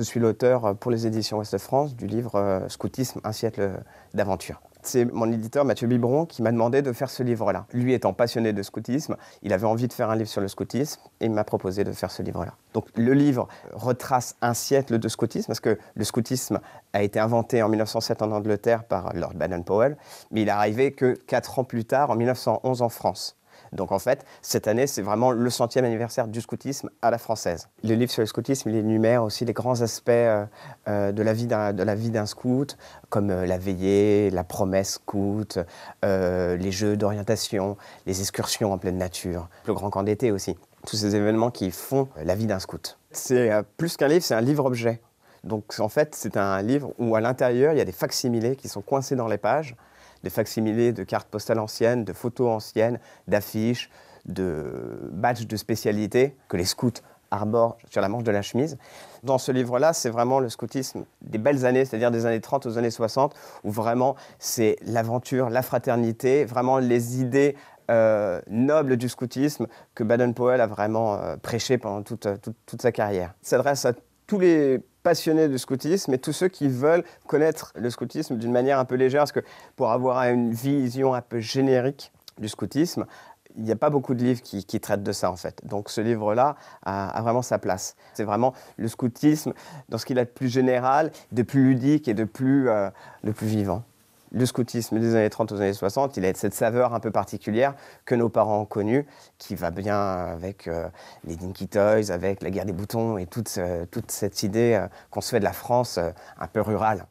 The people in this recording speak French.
Je suis l'auteur pour les éditions Ouest France du livre Scoutisme, un siècle d'aventure. C'est mon éditeur Mathieu Biberon qui m'a demandé de faire ce livre-là. Lui étant passionné de scoutisme, il avait envie de faire un livre sur le scoutisme et il m'a proposé de faire ce livre-là. Donc le livre retrace un siècle de scoutisme parce que le scoutisme a été inventé en 1907 en Angleterre par Lord Baden-Powell, mais il est arrivé que 4 ans plus tard, en 1911 en France. Donc en fait, cette année, c'est vraiment le 100e anniversaire du scoutisme à la française. Le livre sur le scoutisme, il énumère aussi les grands aspects de la vie d'un scout, comme la veillée, la promesse scout, les jeux d'orientation, les excursions en pleine nature, le grand camp d'été aussi. Tous ces événements qui font la vie d'un scout. C'est plus qu'un livre, c'est un livre-objet. Donc en fait, c'est un livre où à l'intérieur, il y a des facsimilés qui sont coincés dans les pages, des facsimilés de cartes postales anciennes, de photos anciennes, d'affiches, de badges de spécialité que les scouts arborent sur la manche de la chemise. Dans ce livre-là, c'est vraiment le scoutisme des belles années, c'est-à-dire des années 30 aux années 60, où vraiment c'est l'aventure, la fraternité, vraiment les idées nobles du scoutisme que Baden-Powell a vraiment prêché pendant toute sa carrière. Il s'adresse à tous les passionnés du scoutisme et tous ceux qui veulent connaître le scoutisme d'une manière un peu légère, parce que pour avoir une vision un peu générique du scoutisme, il n'y a pas beaucoup de livres qui traitent de ça en fait. Donc ce livre-là a vraiment sa place. C'est vraiment le scoutisme dans ce qu'il a de plus général, de plus ludique et de plus vivant. Le scoutisme des années 30 aux années 60, il a cette saveur un peu particulière que nos parents ont connue, qui va bien avec les Dinky Toys, avec la guerre des boutons et toute cette idée qu'on se fait de la France un peu rurale.